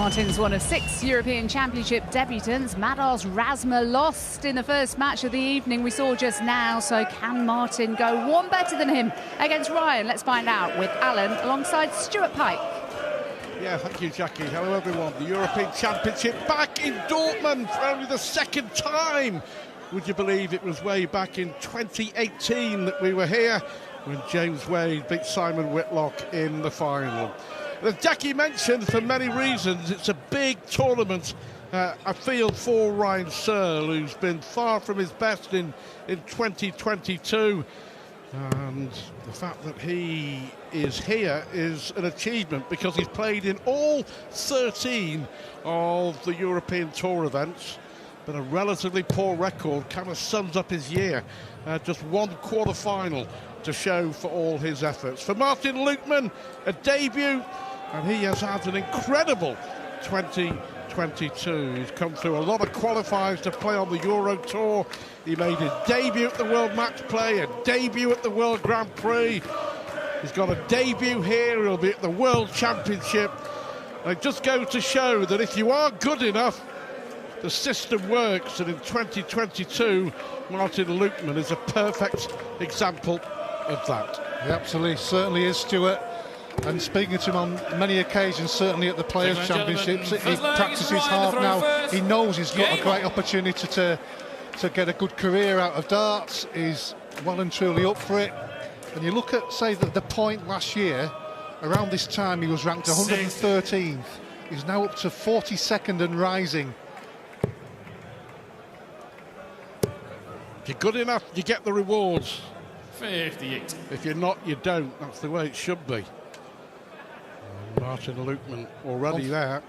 Martin's one of 6 European Championship debutants. Mados Razma lost in the first match of the evening we saw just now, so can Martin go one better than him against Ryan? Let's find out with Alan alongside Stuart Pike. Yeah, thank you, Jackie. Hello, everyone. The European Championship back in Dortmund for only the second time. Would you believe it was way back in 2018 that we were here when James Wade beat Simon Whitlock in the final. As Jackie mentioned, for many reasons, it's a big tournament, I feel, for Ryan Searle, who's been far from his best in 2022. And the fact that he is here is an achievement because he's played in all 13 of the European Tour events, but a relatively poor record kind of sums up his year. Just one quarter-final to show for all his efforts. For Martin Lukeman, a debut, and he has had an incredible 2022. He's come through a lot of qualifiers to play on the Euro Tour. He made his debut at the World Match Play, a debut at the World Grand Prix. He's got a debut here. He'll be at the World Championship. And it just goes to show that if you are good enough, the system works. And in 2022, Martin Lukeman is a perfect example of that. He absolutely certainly is, Stuart. And speaking to him on many occasions, certainly at the Players' Championships, he practices hard now. He knows he's got a great opportunity to get a good career out of darts. He's well and truly up for it. And you look at, say, the point last year, around this time he was ranked 113th. He's now up to 42nd and rising. If you're good enough, you get the rewards. 58. If you're not, you don't. That's the way it should be. Martin Lukeman already there.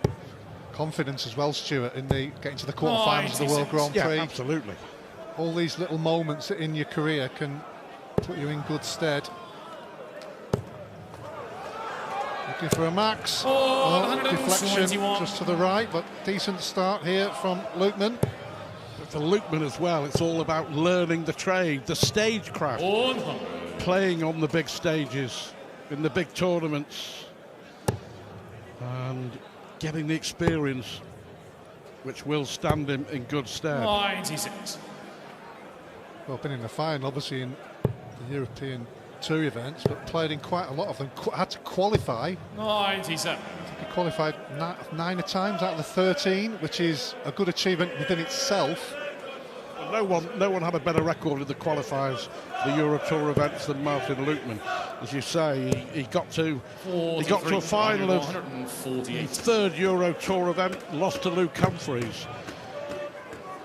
Confidence as well, Stuart, in getting to the quarterfinals of the World Grand Prix. Yeah, absolutely. All these little moments in your career can put you in good stead. Looking for a max. Deflection just to the right, but decent start here from Lukeman. But for Lukeman as well, it's all about learning the trade, the stagecraft, playing on the big stages, in the big tournaments, and getting the experience which will stand him in good stead. 96. Well, been in the final, obviously, in the European Tour events, but played in quite a lot of them. Had to qualify. 97. He qualified 9 times out of the 13, which is a good achievement within itself. No one had a better record in the qualifiers, the Euro Tour events, than Martin Lukeman. As you say, he got to a final of the 3rd Euro Tour event, lost to Luke Humphries.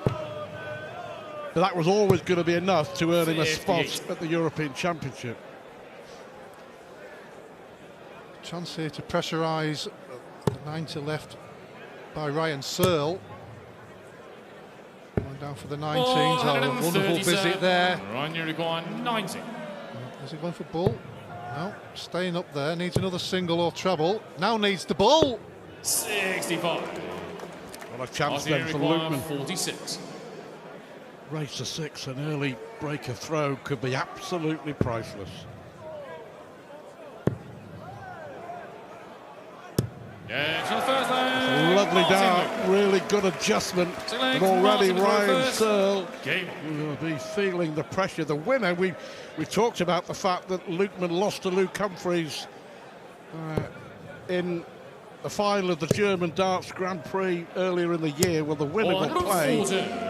But that was always going to be enough to earn him a spot at the European Championship. Chance here to pressurise the 90 left by Ryan Searle. Going down for the 19s. A wonderful visit there. Ryan, you're going 90. Is he going for bull? No, staying up there. Needs another single or treble. Now needs the bull. 65. What a chance then for Lukeman. 46. Race to 6, an early breaker throw could be absolutely priceless. Yeah, the first leg. A lovely dart, really good adjustment. And already Ryan Searle will be feeling the pressure. The winner, we talked about the fact that Lukeman lost to Luke Humphries in the final of the German Darts Grand Prix earlier in the year. Well, the winner will play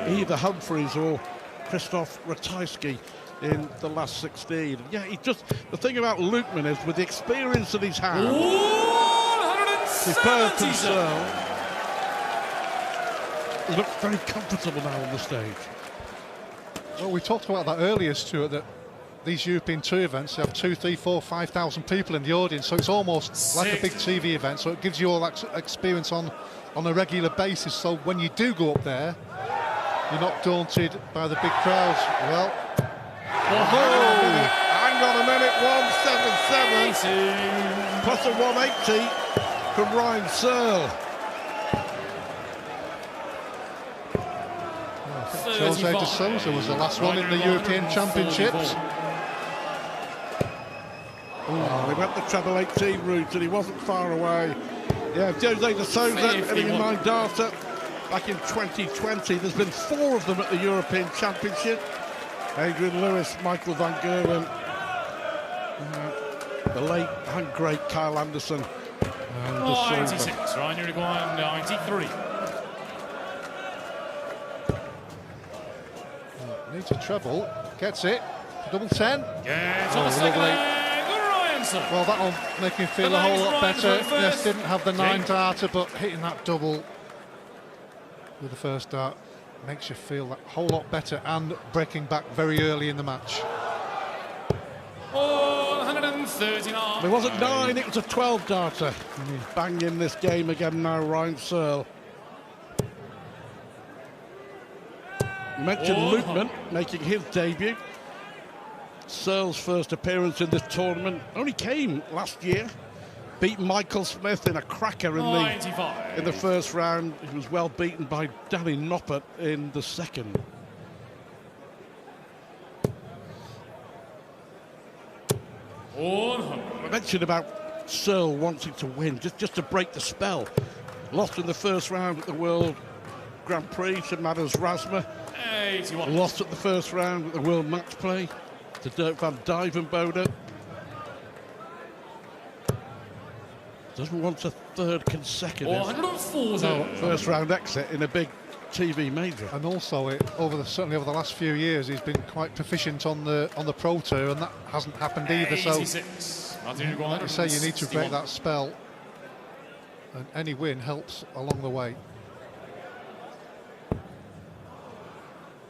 either Humphries or Krzysztof Ratajski in the last 16. Yeah, the thing about Lukeman is, with the experience that he's had, he's played from Searle, he looks very comfortable now on the stage. Well, we talked about that earlier, Stuart, that these European Tour events have 2,000, 3,000, 4,000, 5,000 people in the audience, so it's almost like a big TV event, so it gives you all that experience on a regular basis, so when you do go up there, you're not daunted by the big crowds. Well, hang on a minute, 177 plus a 180 from Ryan Searle. Jose de Sousa was the last one in the European Championships. They went the treble 18 route and he wasn't far away. Yeah, Jose de Souza, hitting 9 darter back in 2020. There's been 4 of them at the European Championship. Adrian Lewis, Michael van Gerwen, the late and great Kyle Anderson. And 96, Ryan Uruguayan 93. Needs a treble, gets it, double 10. Yeah, it's on the second leg. Ryan Searle. Well, that'll make him feel a whole lot better. Yes, didn't have the 9 darter, but hitting that double with the first dart makes you feel a whole lot better and breaking back very early in the match. 139. It wasn't 9, it was a 12 darter. He's banging this game again now, Ryan Searle. You mentioned Lukeman making his debut. Searle's first appearance in this tournament only came last year. Beat Michael Smith in a cracker in the first round. He was well beaten by Danny Noppert in the second. I mentioned about Searle wanting to win, just to break the spell. Lost in the first round at the World Grand Prix to Madars Razma. 81. Lost at the first round at the World Match Play to Dirk van Dijvenbode. Doesn't want a third consecutive first round exit in a big TV major. And also, certainly over the last few years, he's been quite proficient on the Pro Tour, and that hasn't happened either. 86. So, like you say, you need to break that spell, and any win helps along the way.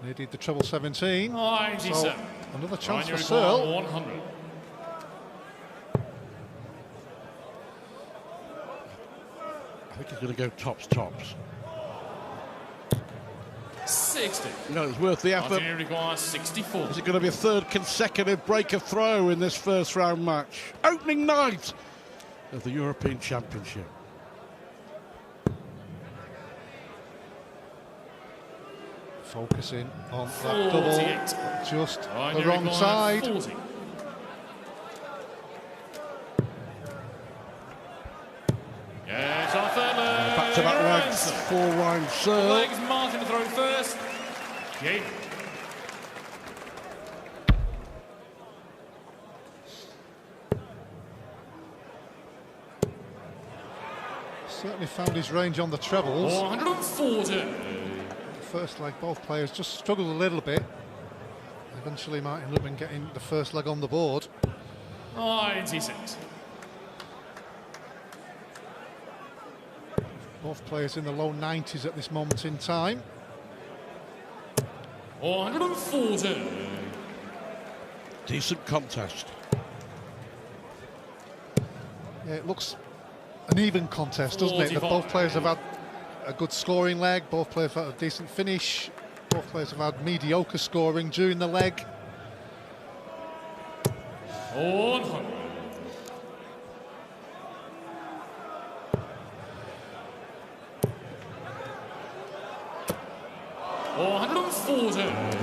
Needed the treble 17. 97. So another chance for Searle. 100. I think he's going to go tops. 60. No, it's worth the effort. 64. Is it going to be a third consecutive breaker throw in this first round match? Opening night of the European Championship. Focusing on that double, just the wrong side. 40. Yeah, it's on third leg. Back to back legs for Ryan Searle. Legs, Martin to throw first. Yeah. Certainly found his range on the trebles. 140. First leg, both players just struggled a little bit. Eventually, Martin Lukeman getting the first leg on the board. 96. Both players in the low 90s at this moment in time. 140. Decent contest. Yeah, it looks an even contest, doesn't it? Both players have had a good scoring leg, both players have had a decent finish, both players have had mediocre scoring during the leg. 100.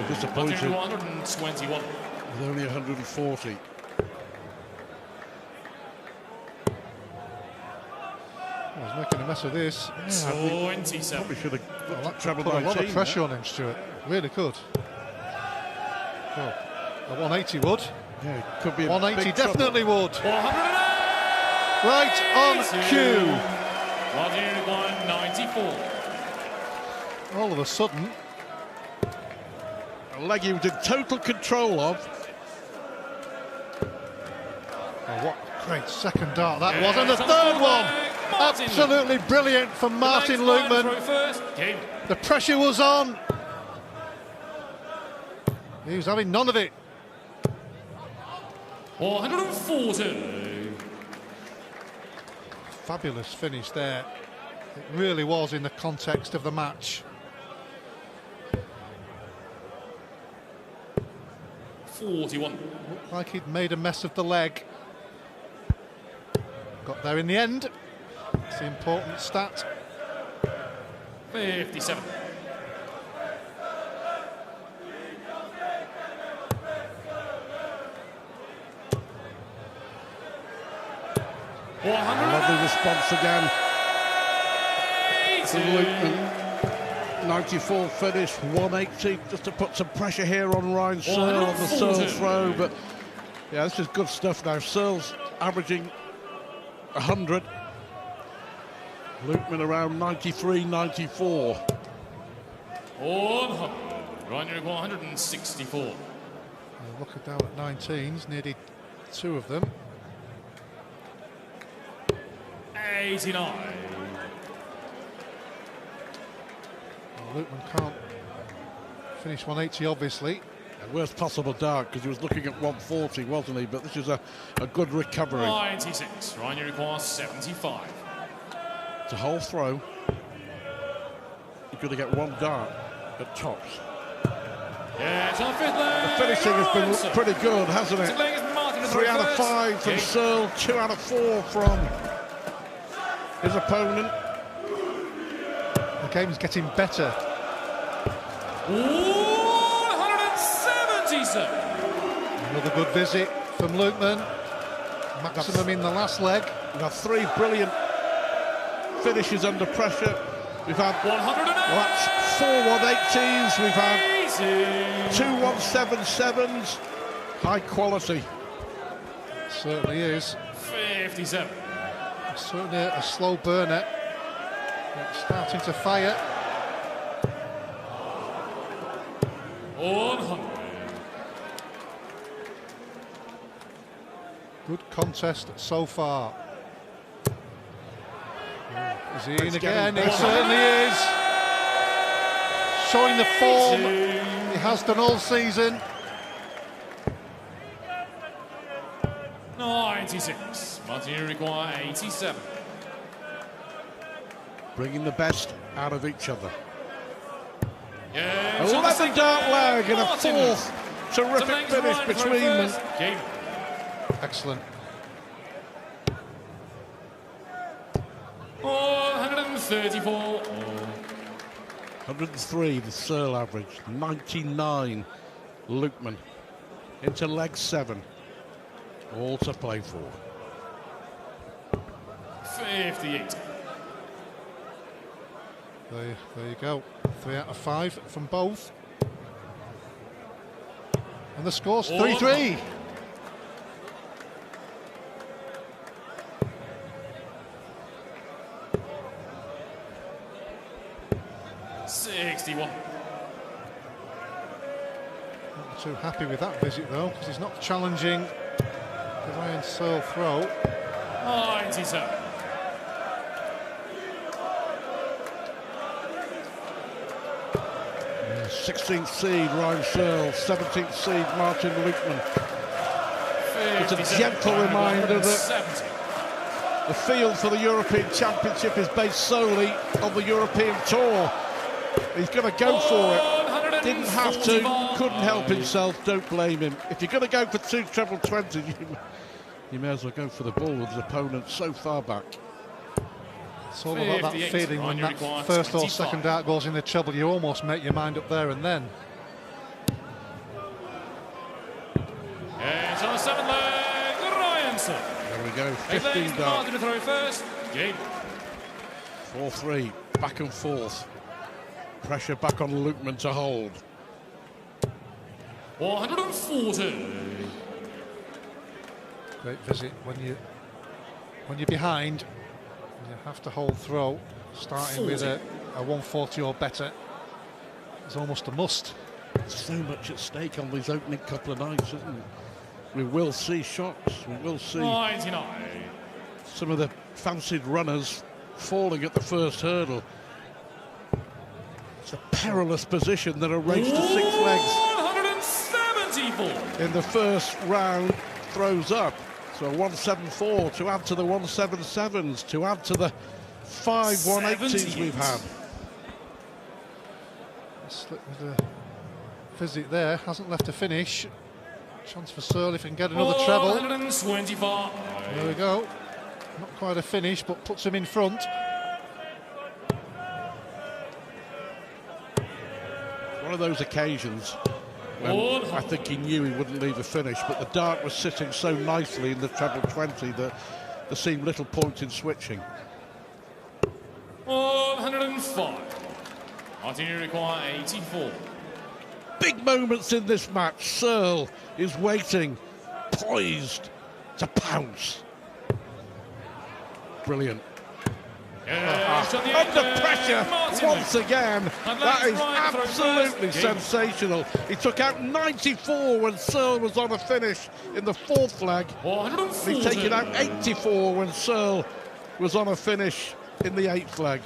Disappointed. 121. With only 140. He's making a mess of this. 27. Probably should have Put a lot of pressure on him, Stuart. Really could. Well, a 180 would. Yeah, it could be a 180 big definitely trouble. would. 108. Right on cue. 194. All of a sudden, A leg he was in total control of. oh, what a great second dart that was. And the third one, absolutely brilliant from Martin Lukeman. The pressure was on. He was having none of it. 140. Fabulous finish there. It really was in the context of the match. 41. Looked like he'd made a mess of the leg. Got there in the end. It's the important stat. 57. 100. Lovely response again from Lukeman. 94 finish, 180, just to put some pressure here on Ryan Searle on the Searle throw. But yeah, this is good stuff now. Searle's averaging 100. Lukeman around 93, 94. 100. Ryan 164. Looking down at 19s, nearly 2 of them. 89. Lukeman can't finish 180, obviously. Worst possible dart, because he was looking at 140, wasn't he? But this is a good recovery. 96. Ryan requires 75. It's a whole throw. You're going to get 1 dart at tops. Yeah, it's on the 5th leg. The finishing has been pretty good, hasn't it? 3 out of 5 from Okay. Searle, 2 out of 4 from his opponent. The game's getting better. 177. Another good visit from Lukeman. Maximum in the last leg. We've had 3 brilliant finishes under pressure. We've had 108. 4 180s. We've had 2 177s. High quality. Certainly is. 57. Certainly a slow burner. It's starting to fire. 100. Good contest so far. Is he in It's again? getting He certainly is. Showing the form he has done all season. 96. Martin require 87. Bringing the best out of each other. Yeah, 11 dart leg and a Martin. 4th terrific finish between them. Game. Excellent. 134. 103 the Searle average, 99 Lukeman. Into leg 7. All to play for. 58. There you go. 3 out of 5 from both. And the score's 3-3. $61. Not too happy with that visit though, because he's not challenging the Ryan Searle throw. 97. Yeah, 16th seed Ryan Searle, 17th seed Martin Lukeman. It's a gentle reminder that the field for the European Championship is based solely on the European Tour. He's going to go for it. Didn't have to, couldn't help himself, don't blame him. If you're going to go for 2 treble 20s, you may as well go for the ball with his opponent so far back. It's all about that feeling when that first or second dart goes in the treble, you almost make your mind up there and then. It's on the 7th leg, Ryan Searle. There we go, 15 Martin darts. to throw first. Game. 4-3, back and forth. Pressure back on Lukeman to hold. 140. Great visit when you're behind. You have to hold throw, starting with a 140 or better. It's almost a must. So much at stake on these opening couple of nights, isn't it? We will see shots. We will see 99. some of the fancied runners falling at the first hurdle. It's a perilous position that a race to 6 legs 174. in the first round throws up. So 174 to add to the 177s, to add to the 5 180s we've had. Slip with a visit there, hasn't left a finish. Chance for Searle if he can get another treble. 125. There we go. Not quite a finish, but puts him in front. One of those occasions when I think he knew he wouldn't leave a finish, but the dart was sitting so nicely in the treble 20 that there seemed little point in switching. 176. 105. Martin, you require 84. Big moments in this match. Searle is waiting, poised to pounce. Brilliant. Under pressure once again. That is absolutely sensational. He took out 94 when Searle was on a finish in the fourth leg. He's taken out 84 when Searle was on a finish in the eighth leg.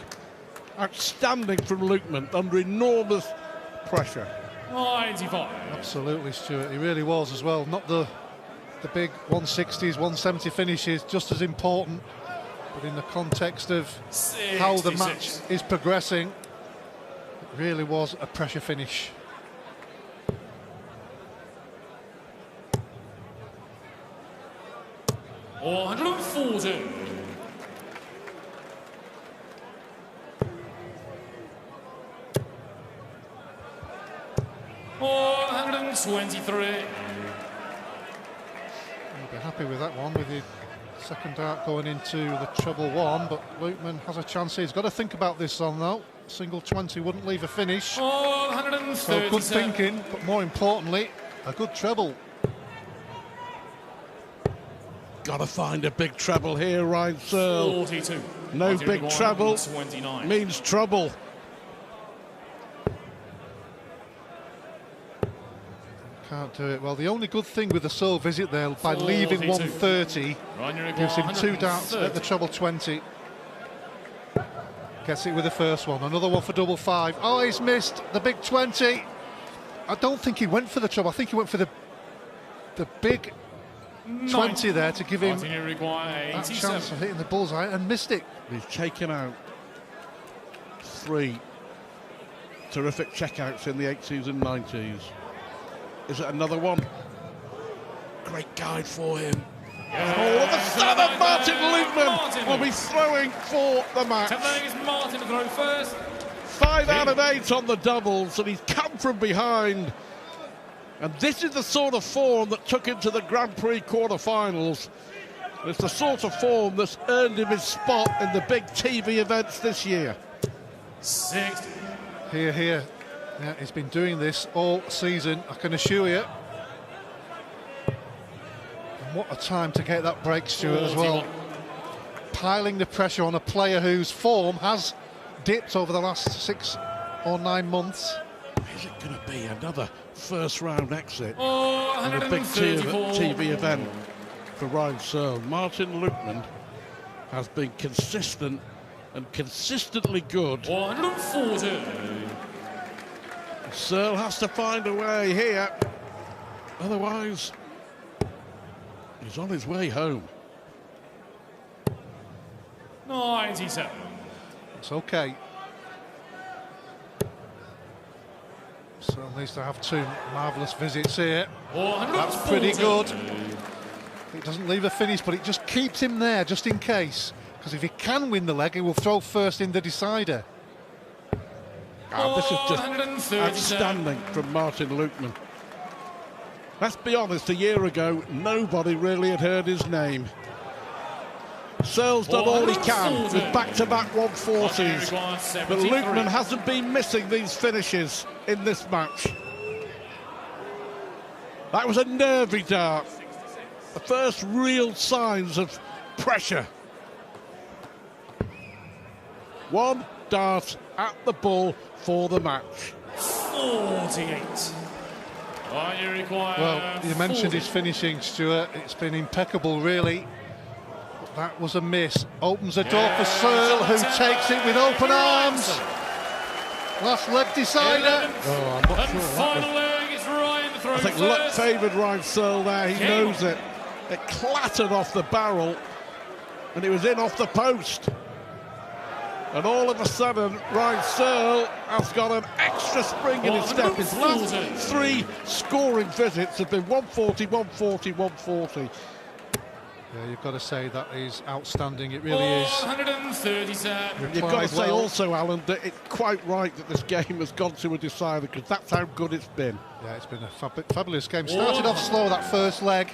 Outstanding from Lukeman under enormous pressure. 95. Absolutely, Stuart. He really was as well. Not the big 160s, 170 finishes, just as important. But in the context of 66. How the match is progressing, it really was a pressure finish. Or 140. Or 123. You'll be happy with that one, with the second dart going into the treble one, but Lukeman has a chance here. He's got to think about this one though. Single 20 wouldn't leave a finish. Oh, 137. So good thinking, but more importantly, a good treble. Got to find a big treble here, Ryan Searle. 42. No big treble 29. means trouble. Can't do it. Well, the only good thing with the Searle visit there, by leaving 130, gives him 2 darts at the treble 20. Gets it with the first one. Another one for double 5. Oh, he's missed the big 20. I don't think he went for the treble. I think he went for the big 20 there to give him that chance of hitting the bullseye, and missed it. He's taken out 3 terrific checkouts in the 80s and 90s. Is it another one? Great guide for him. Oh, the son of Martin Lukeman will be throwing for the match. Martin to throw first. 5 out of 8 on the doubles, and he's come from behind. And this is the sort of form that took him to the Grand Prix quarterfinals. It's the sort of form that's earned him his spot in the big TV events this year. 60. Here. Yeah, he's been doing this all season, I can assure you. And what a time to get that break, Stuart, as well. Piling the pressure on a player whose form has dipped over the last 6 or 9 months. Is it going to be another first round exit Oh, in a big TV event for Ryan Searle? Martin Lukeman has been consistent and consistently good. 140. Searle has to find a way here, otherwise he's on his way home. 97. It's okay. Searle needs to have 2 marvellous visits here. That's pretty good. It doesn't leave a finish, but it just keeps him there just in case, because if he can win the leg, he will throw first in the decider. Oh, this is just outstanding from Martin Lukeman. Let's be honest, a year ago, nobody really had heard his name. Searle's done all he can with back-to-back 140s, but Lukeman hasn't been missing these finishes in this match. That was a nervy dart. The first real signs of pressure. 1 dart at the bull for the match. 48. Well, you mentioned his finishing, Stuart. It's been impeccable, really. But that was a miss. Opens the door for Searle, who takes it with open arms. Last leg decider. Oh, I'm not sure. Final leg is Ryan to throw I think first. luck favoured Ryan Searle there. He knows it. It clattered off the barrel, and it was in off the post. And all of a sudden, Ryan Searle has got an extra spring in his step. His last 3 scoring visits have been 140, 140, 140. Yeah, you've got to say that is outstanding. It really is. 137. You've got to say also, Alan, that it's quite right that this game has gone to a decider, because that's how good it's been. Yeah, it's been a fabulous game. Started off slow that first leg.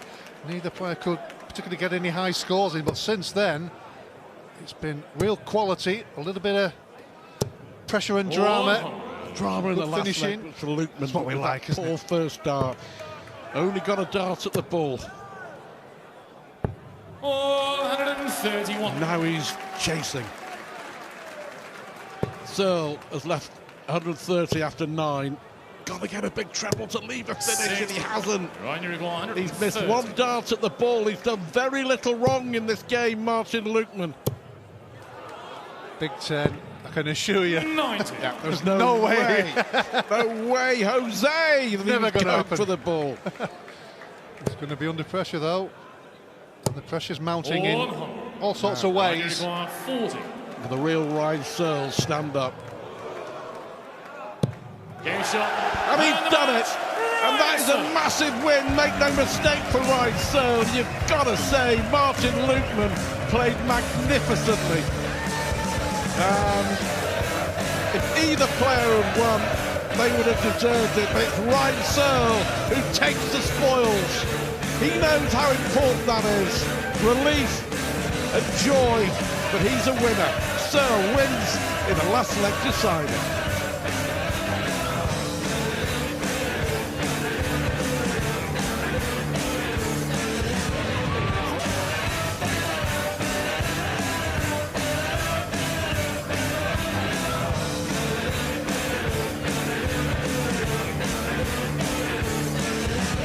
Neither player could particularly get any high scores in, but since then, it's been real quality, a little bit of pressure and drama. Drama in the last finishing. leg for Lukeman. That's what we like, isn't Poor it? first dart. Only got a dart at the ball. 131. Now he's chasing. Searle has left 130 after 9. Got to get a big treble to leave a finish, and he hasn't. He's missed 1 dart at the ball. He's done very little wrong in this game, Martin Lukeman. Big 10, I can assure you. 90. Yeah, there's no way. No way, Jose. Never going to happen for the ball. He's going to be under pressure, though. And the pressure's mounting in all sorts of ways. 40. The real Ryan Searle stand up. Game shot. And he's done it. And that is a massive win. Make no mistake for Ryan Searle. You've got to say, Martin Lukeman played magnificently. If either player had won, they would have deserved it. But it's Ryan Searle who takes the spoils. He knows how important that is. Relief and joy. But he's a winner. Searle wins in the last leg decider.